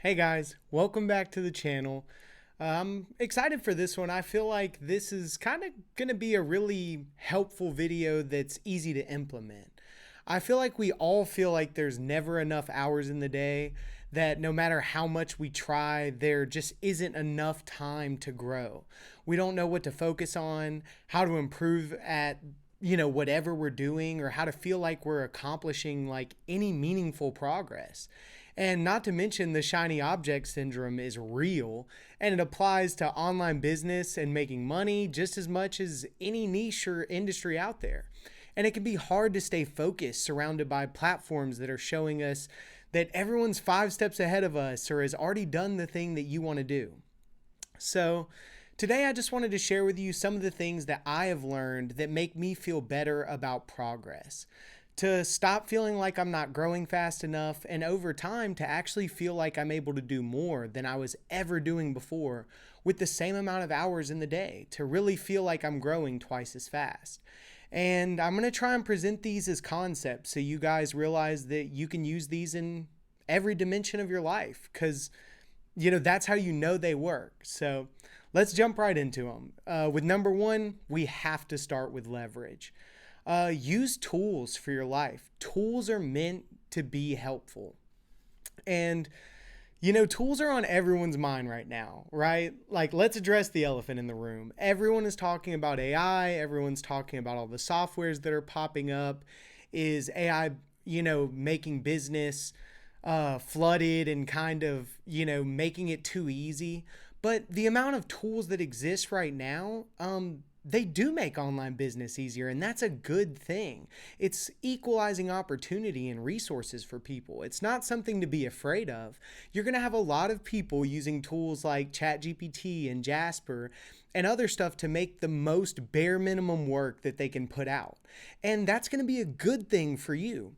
Hey guys, welcome back to the channel. I'm excited for this one. I feel like this is kind of going to be a really helpful video that's easy to implement. I feel like we all feel like there's never enough hours in the day, that no matter how much we try, there just isn't enough time to grow. We don't know what to focus on, how to improve at whatever we're doing, or how to feel like we're accomplishing like any meaningful progress. And not to mention, the shiny object syndrome is real, and it applies to online business and making money just as much as any niche or industry out there. And it can be hard to stay focused surrounded by platforms that are showing us that everyone's 5 steps ahead of us or has already done the thing that you want to do. So today I just wanted to share with you some of the things that I have learned that make me feel better about progress. To stop feeling like I'm not growing fast enough, and over time to actually feel like I'm able to do more than I was ever doing before with the same amount of hours in the day, to really feel like I'm growing twice as fast. And I'm going to try and present these as concepts so you guys realize that you can use these in every dimension of your life, because that's how you know they work. So let's jump right into them. With number one, we have to start with leverage. Use tools for your life. Tools are meant to be helpful. And, tools are on everyone's mind right now, right? Like, let's address the elephant in the room. Everyone is talking about AI. Everyone's talking about all the softwares that are popping up. Is AI, making business flooded and kind of, making it too easy? But the amount of tools that exist right now, they do make online business easier, and that's a good thing. It's equalizing opportunity and resources for people. It's not something to be afraid of. You're going to have a lot of people using tools like ChatGPT and Jasper and other stuff to make the most bare minimum work that they can put out. And that's going to be a good thing for you.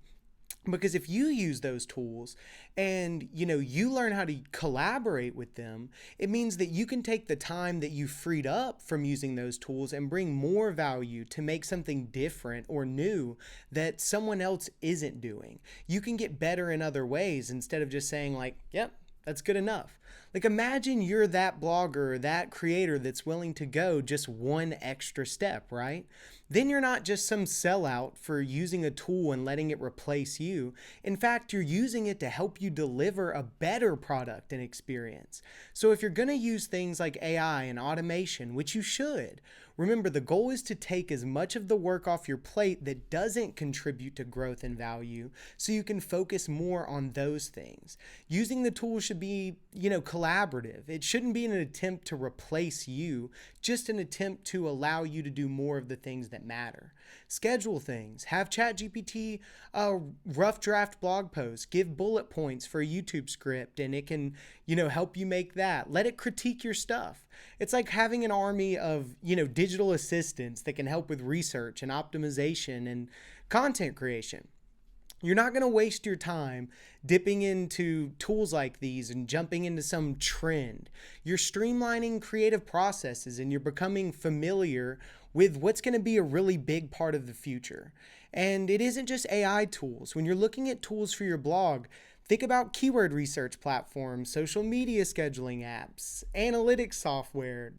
Because if you use those tools and you learn how to collaborate with them, it means that you can take the time that you freed up from using those tools and bring more value to make something different or new that someone else isn't doing. You can get better in other ways instead of just saying like, yep, that's good enough. Like, imagine you're that blogger, that creator that's willing to go just one extra step, right? Then you're not just some sellout for using a tool and letting it replace you. In fact, you're using it to help you deliver a better product and experience. So if you're going to use things like AI and automation, which you should, remember the goal is to take as much of the work off your plate that doesn't contribute to growth and value so you can focus more on those things. Using the tool should be, collaborative. It shouldn't be an attempt to replace you, just an attempt to allow you to do more of the things that matter. Schedule things. Have ChatGPT rough draft blog posts. Give bullet points for a YouTube script, and it can, help you make that. Let it critique your stuff. It's like having an army of, digital assistants that can help with research and optimization and content creation. You're not going to waste your time dipping into tools like these and jumping into some trend. You're streamlining creative processes and you're becoming familiar with what's going to be a really big part of the future. And it isn't just AI tools. When you're looking at tools for your blog, think about keyword research platforms, social media scheduling apps, analytics software.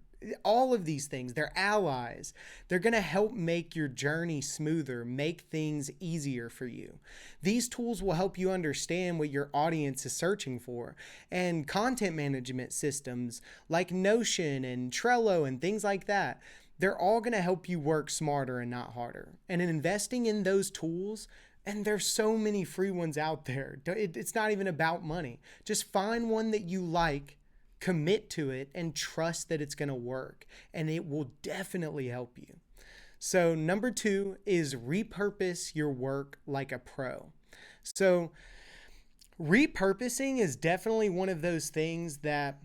All of these things, they're allies. They're going to help make your journey smoother, make things easier for you. These tools will help you understand what your audience is searching for. And content management systems like Notion and Trello and things like that, they're all going to help you work smarter and not harder. And in investing in those tools, and there's so many free ones out there, it's not even about money. Just find one that you like, commit to it, and trust that it's going to work, and it will definitely help you. So number 2 is repurpose your work like a pro. So repurposing is definitely one of those things that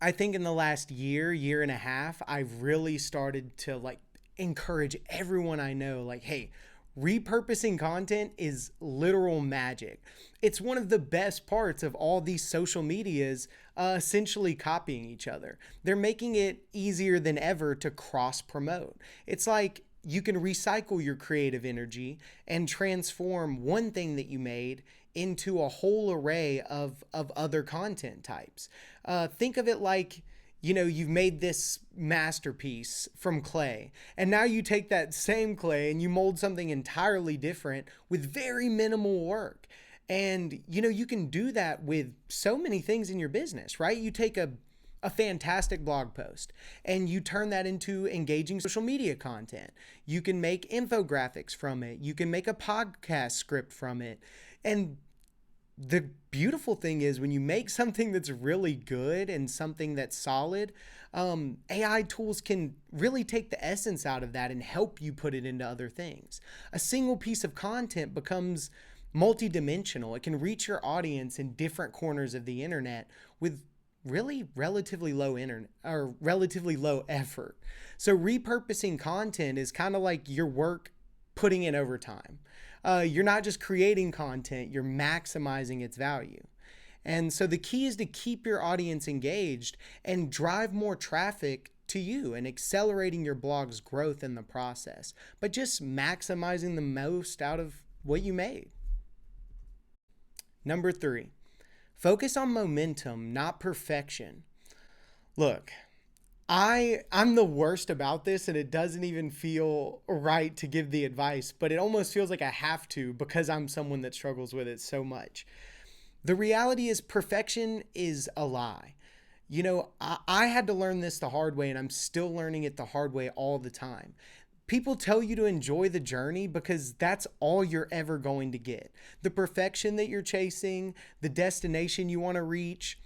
I think in the last year and a half, I've really started to like encourage everyone I know, like, hey, repurposing content is literal magic. It's one of the best parts of all these social medias essentially copying each other. They're making it easier than ever to cross promote. It's like you can recycle your creative energy and transform one thing that you made into a whole array of other content types. Think of it like, you've made this masterpiece from clay, and now you take that same clay and you mold something entirely different with very minimal work. And, you can do that with so many things in your business, right? You take a fantastic blog post and you turn that into engaging social media content. You can make infographics from it. You can make a podcast script from it. And the beautiful thing is when you make something that's really good and something that's solid, AI tools can really take the essence out of that and help you put it into other things. A single piece of content becomes multidimensional. It can reach your audience in different corners of the internet with really relatively low effort. So repurposing content is kind of like your work putting in overtime. You're not just creating content, you're maximizing its value. And so the key is to keep your audience engaged and drive more traffic to you and accelerating your blog's growth in the process, but just maximizing the most out of what you made. Number 3, focus on momentum, not perfection. Look, I'm the worst about this, and it doesn't even feel right to give the advice, but it almost feels like I have to because I'm someone that struggles with it so much. The reality is perfection is a lie. I had to learn this the hard way, and I'm still learning it the hard way all the time. People tell you to enjoy the journey because that's all you're ever going to get. The perfection that you're chasing, the destination you want to reach,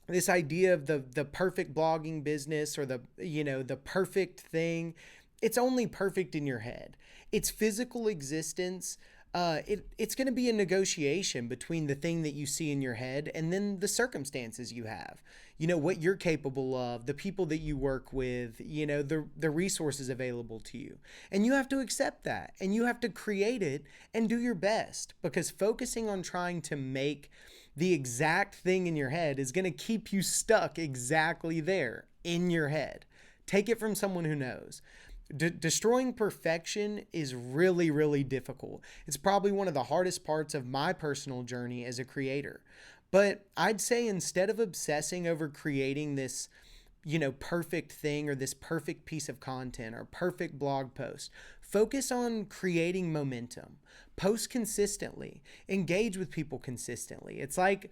this idea of the perfect blogging business or the perfect thing, it's only perfect in your head. Its physical existence, it's going to be a negotiation between the thing that you see in your head and then the circumstances you have. What you're capable of, the people that you work with, the resources available to you. And you have to accept that, and you have to create it and do your best, because focusing on trying to make the exact thing in your head is going to keep you stuck exactly there in your head. Take it from someone who knows. Destroying perfection is really, really difficult. It's probably one of the hardest parts of my personal journey as a creator. But I'd say instead of obsessing over creating this, perfect thing or this perfect piece of content or perfect blog post, focus on creating momentum. Post consistently. Engage with people consistently. It's like,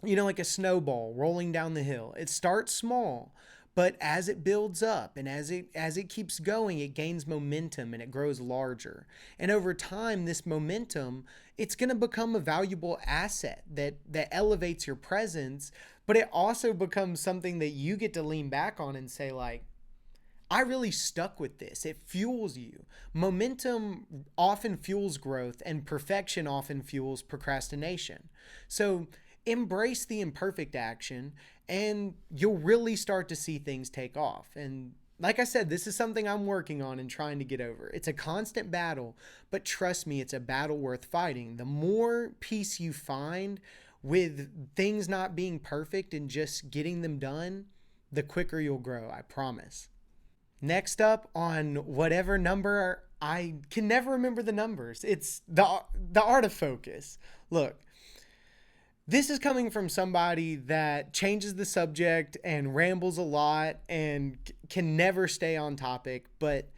like a snowball rolling down the hill. It starts small, but as it builds up and as it keeps going, it gains momentum and it grows larger. And over time, this momentum, it's going to become a valuable asset that elevates your presence, but it also becomes something that you get to lean back on and say, like, I really stuck with this. It fuels you. Momentum often fuels growth, and perfection often fuels procrastination. So embrace the imperfect action, and you'll really start to see things take off. And like I said, this is something I'm working on and trying to get over. It's a constant battle, but trust me, it's a battle worth fighting. The more peace you find with things not being perfect and just getting them done, the quicker you'll grow, I promise. Next up on whatever number, I can never remember the numbers. It's the art of focus. Look, this is coming from somebody that changes the subject and rambles a lot and can never stay on topic. But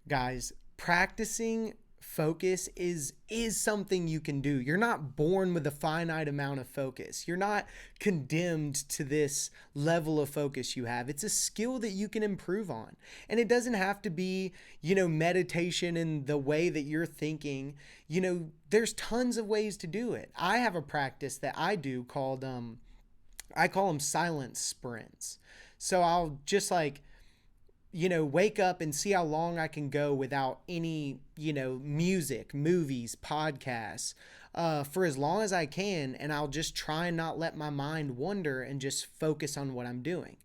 guys, practicing focus is something you can do. You're not born with a finite amount of focus. You're not condemned to this level of focus you have. It's a skill that you can improve on. And it doesn't have to be, meditation in the way that you're thinking. There's tons of ways to do it. I have a practice that I do called, I call them silence sprints. So I'll just wake up and see how long I can go without any, music, movies, podcasts, for as long as I can. And I'll just try and not let my mind wander and just focus on what I'm doing.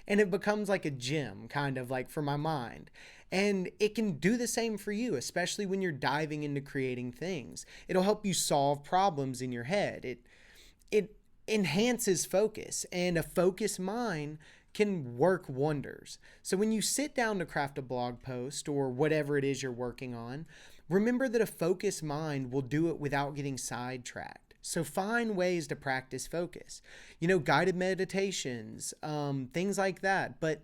And it becomes like a gym, kind of like for my mind. And it can do the same for you, especially when you're diving into creating things. It'll help you solve problems in your head. It enhances focus, and a focused mind can work wonders. So when you sit down to craft a blog post or whatever it is you're working on, remember that a focused mind will do it without getting sidetracked. So find ways to practice focus, guided meditations, things like that. But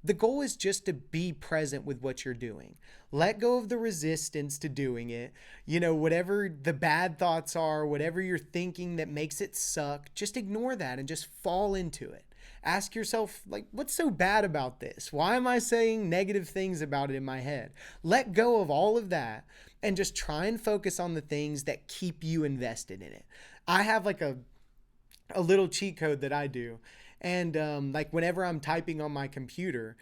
the goal is just to be present with what you're doing. Let go of the resistance to doing it. Whatever the bad thoughts are, whatever you're thinking that makes it suck, just ignore that and just fall into it. Ask yourself, what's so bad about this? Why am I saying negative things about it in my head? Let go of all of that and just try and focus on the things that keep you invested in it. I have a little cheat code that I do. And whenever I'm typing on my computer,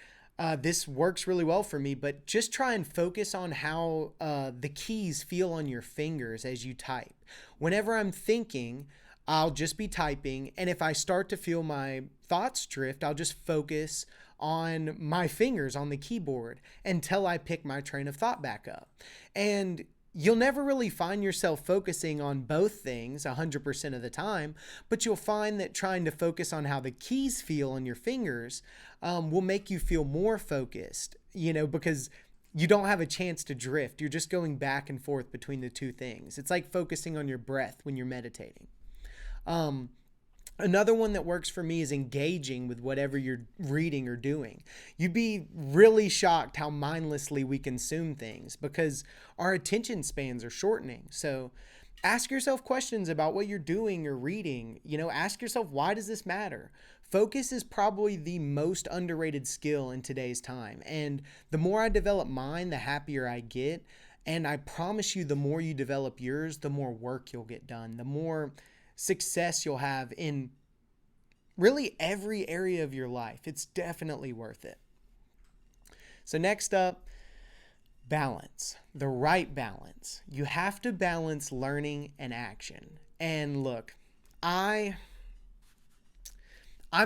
this works really well for me, but just try and focus on how the keys feel on your fingers as you type. Whenever I'm thinking, I'll just be typing. And if I start to feel my thoughts drift, I'll just focus on my fingers on the keyboard until I pick my train of thought back up. And you'll never really find yourself focusing on both things 100% of the time, but you'll find that trying to focus on how the keys feel on your fingers will make you feel more focused, because you don't have a chance to drift. You're just going back and forth between the two things. It's like focusing on your breath when you're meditating. Another one that works for me is engaging with whatever you're reading or doing. You'd be really shocked how mindlessly we consume things because our attention spans are shortening. So ask yourself questions about what you're doing or reading. Ask yourself, why does this matter? Focus is probably the most underrated skill in today's time. And the more I develop mine, the happier I get. And I promise you, the more you develop yours, the more work you'll get done, the more success you'll have in really every area of your life. It's definitely worth it. So next up, balance, the right balance. You have to balance learning and action. And look, I'm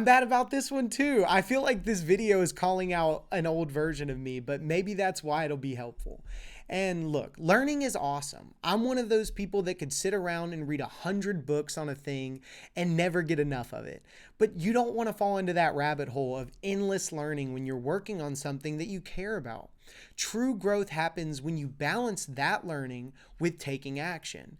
bad about this one too. I feel like this video is calling out an old version of me, but maybe that's why it'll be helpful. And look, learning is awesome. I'm one of those people that could sit around and read 100 books on a thing and never get enough of it. But you don't want to fall into that rabbit hole of endless learning when you're working on something that you care about. True growth happens when you balance that learning with taking action.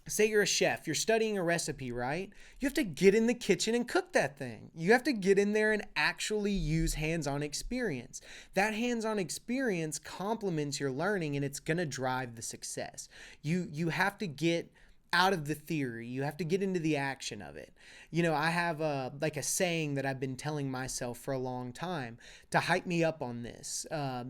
Say you're a chef, you're studying a recipe, right? You have to get in the kitchen and cook that thing. You have to get in there and actually use hands-on experience. That hands-on experience complements your learning and it's going to drive the success. You have to get out of the theory. You have to get into the action of it. I have a saying that I've been telling myself for a long time to hype me up on this, as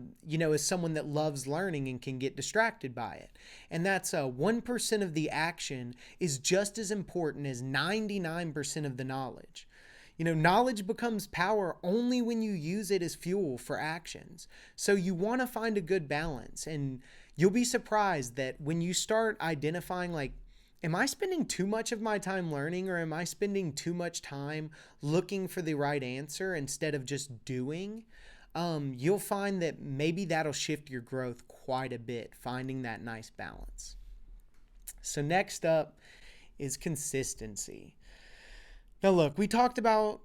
someone that loves learning and can get distracted by it. And that's 1% of the action is just as important as 99% of the knowledge. Knowledge becomes power only when you use it as fuel for actions. So you want to find a good balance, and you'll be surprised that when you start identifying am I spending too much of my time learning, or am I spending too much time looking for the right answer instead of just doing? You'll find that maybe that'll shift your growth quite a bit, finding that nice balance. So next up is consistency. Now look, we talked about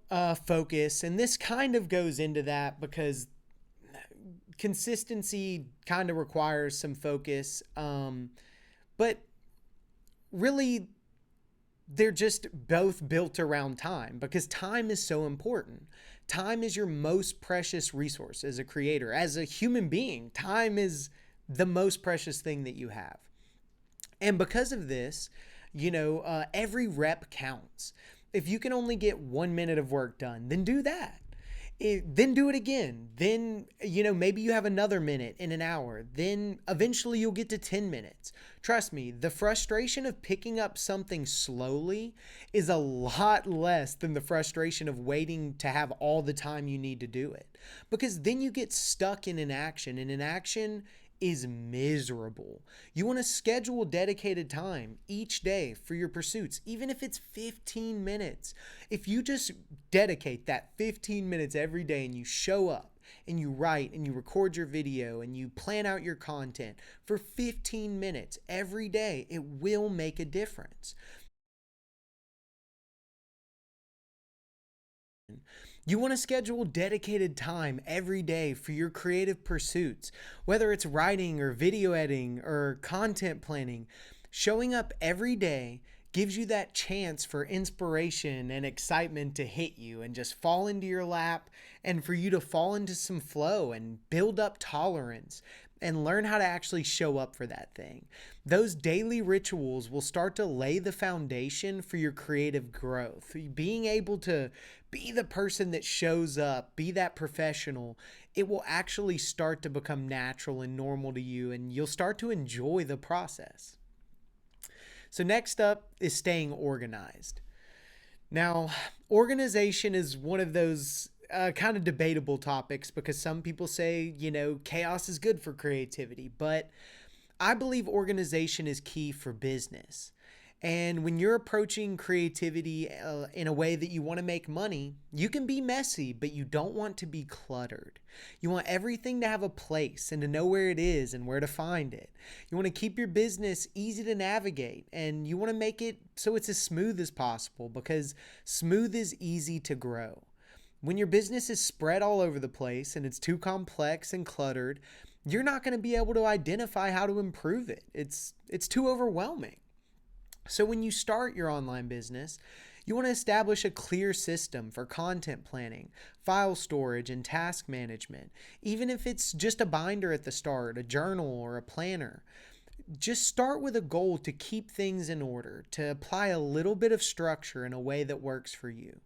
focus, and this kind of goes into that because consistency kind of requires some focus, but really, they're just both built around time because time is so important. Time is your most precious resource as a creator. As a human being, time is the most precious thing that you have. And because of this, every rep counts. If you can only get 1 minute of work done, then do that. Then do it again. Then, maybe you have another minute in an hour. Then eventually you'll get to 10 minutes. Trust me, the frustration of picking up something slowly is a lot less than the frustration of waiting to have all the time you need to do it. Because then you get stuck in inaction, and inaction is miserable. You want to schedule dedicated time each day for your pursuits, even if it's 15 minutes. If you just dedicate that 15 minutes every day and you show up and you write and you record your video and you plan out your content for 15 minutes every day, it will make a difference. You want to schedule dedicated time every day for your creative pursuits, whether it's writing or video editing or content planning. Showing up every day gives you that chance for inspiration and excitement to hit you and just fall into your lap, and for you to fall into some flow and build up tolerance and learn how to actually show up for that thing. Those daily rituals will start to lay the foundation for your creative growth. Being able to be the person that shows up, be that professional, it will actually start to become natural and normal to you, and you'll start to enjoy the process. So next up is staying organized. Now, organization is one of those kind of debatable topics, because some people say, chaos is good for creativity, but I believe organization is key for business. And when you're approaching creativity in a way that you want to make money, you can be messy, but you don't want to be cluttered. You want everything to have a place and to know where it is and where to find it. You want to keep your business easy to navigate, and you want to make it so it's as smooth as possible, because smooth is easy to grow. When your business is spread all over the place and it's too complex and cluttered, you're not going to be able to identify how to improve it. It's too overwhelming. So when you start your online business, you want to establish a clear system for content planning, file storage, and task management. Even if it's just a binder at the start, a journal, or a planner. Just start with a goal to keep things in order, to apply a little bit of structure in a way that works for you.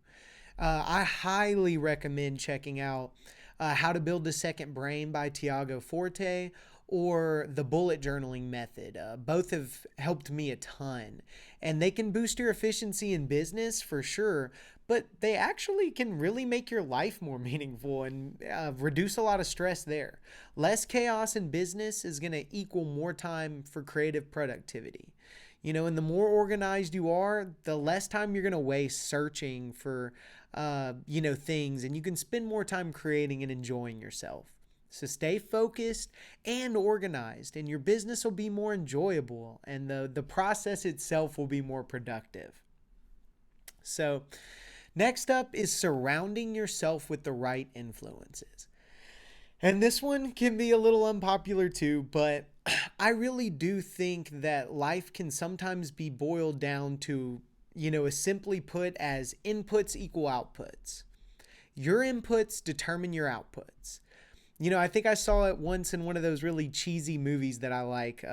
I highly recommend checking out How to Build a Second Brain by Tiago Forte, or the bullet journaling method. Both have helped me a ton, and they can boost your efficiency in business for sure, but they actually can really make your life more meaningful and reduce a lot of stress there. Less chaos in business is going to equal more time for creative productivity. And the more organized you are, the less time you're going to waste searching for, things, and you can spend more time creating and enjoying yourself. So stay focused and organized, and your business will be more enjoyable, and the process itself will be more productive. So next up is surrounding yourself with the right influences. And this one can be a little unpopular too, but I really do think that life can sometimes be boiled down to, as simply put as inputs equal outputs. Your inputs determine your outputs. I think I saw it once in one of those really cheesy movies that I like.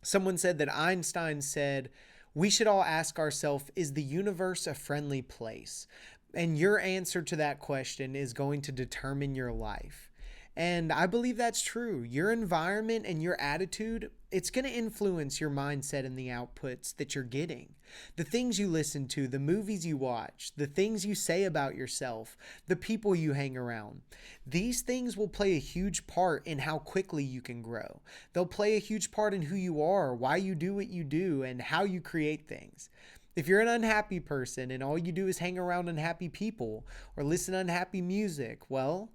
Someone said that Einstein said, we should all ask ourselves, is the universe a friendly place? And your answer to that question is going to determine your life. And I believe that's true. Your environment and your attitude, it's going to influence your mindset and the outputs that you're getting. The things you listen to, the movies you watch, the things you say about yourself, the people you hang around. These things will play a huge part in how quickly you can grow. They'll play a huge part in who you are, why you do what you do, and how you create things. If you're an unhappy person and all you do is hang around unhappy people or listen to unhappy music, well,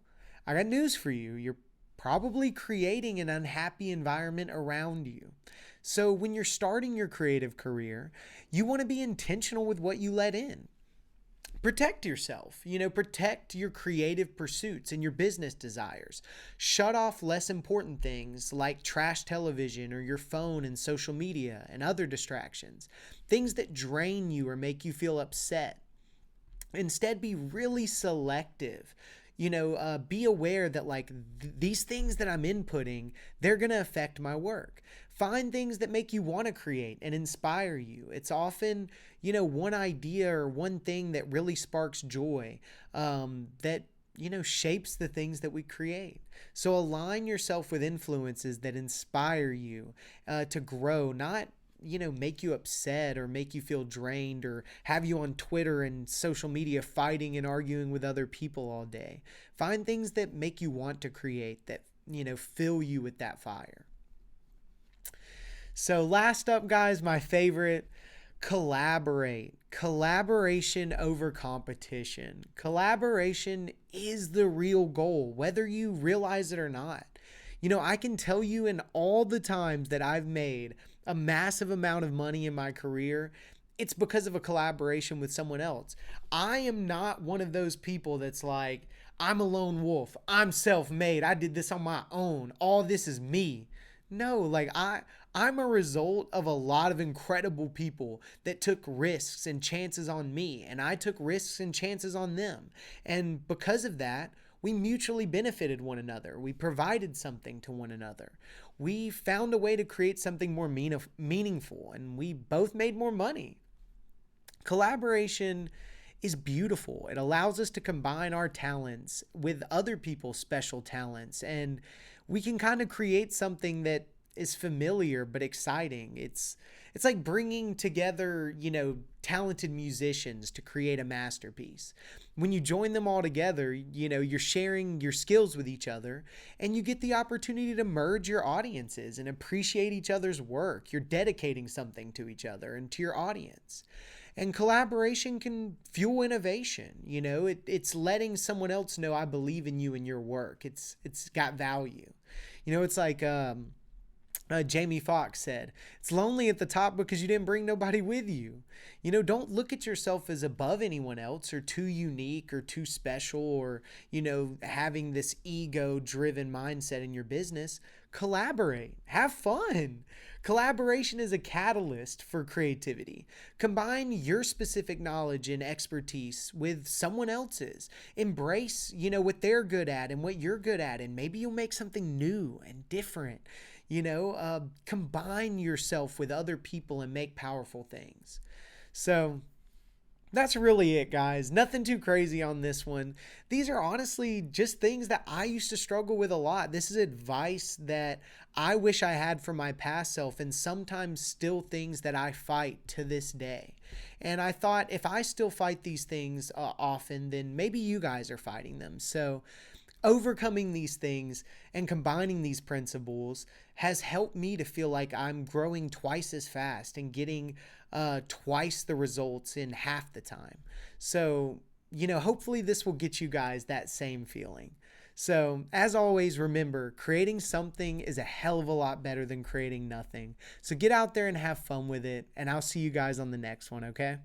I got news for you. You're probably creating an unhappy environment around you. So when you're starting your creative career, you want to be intentional with what you let in. Protect yourself, protect your creative pursuits and your business desires. Shut off less important things like trash television or your phone and social media and other distractions, things that drain you or make you feel upset. Instead, be really selective. Be aware that these things that I'm inputting, they're going to affect my work. Find things that make you want to create and inspire you. It's often, one idea or one thing that really sparks joy, that, shapes the things that we create. So align yourself with influences that inspire you to grow, not make you upset or make you feel drained or have you on Twitter and social media fighting and arguing with other people all day. Find things that make you want to create, that, fill you with that fire. So last up, guys, my favorite, collaborate. Collaboration over competition. Collaboration is the real goal, whether you realize it or not. I can tell you in all the times that I've made a massive amount of money in my career, it's because of a collaboration with someone else. I am not one of those people that's like, I'm a lone wolf. I'm self-made. I did this on my own. All this is me. No, like I'm a result of a lot of incredible people that took risks and chances on me, and I took risks and chances on them. And because of that, we mutually benefited one another. We provided something to one another. We found a way to create something more meaningful, and we both made more money. Collaboration is beautiful. It allows us to combine our talents with other people's special talents, and we can kind of create something that is familiar but exciting. It's like bringing together, talented musicians to create a masterpiece. When you join them all together, you're sharing your skills with each other, and you get the opportunity to merge your audiences and appreciate each other's work. You're dedicating something to each other and to your audience. And collaboration can fuel innovation. It's letting someone else know, I believe in you and your work. It's got value. It's like Jamie Foxx said, it's lonely at the top because you didn't bring nobody with you. Don't look at yourself as above anyone else or too unique or too special or, having this ego driven mindset in your business. Collaborate, have fun. Collaboration is a catalyst for creativity. Combine your specific knowledge and expertise with someone else's. Embrace, what they're good at and what you're good at, and maybe you'll make something new and different. Combine yourself with other people and make powerful things. So that's really it, guys. Nothing too crazy on this one. These are honestly just things that I used to struggle with a lot. This is advice that I wish I had from my past self, and sometimes still things that I fight to this day. And I thought, if I still fight these things often, then maybe you guys are fighting them. So overcoming these things and combining these principles has helped me to feel like I'm growing twice as fast and getting twice the results in half the time. So, hopefully this will get you guys that same feeling. So, as always, remember, creating something is a hell of a lot better than creating nothing. So get out there and have fun with it, and I'll see you guys on the next one, okay?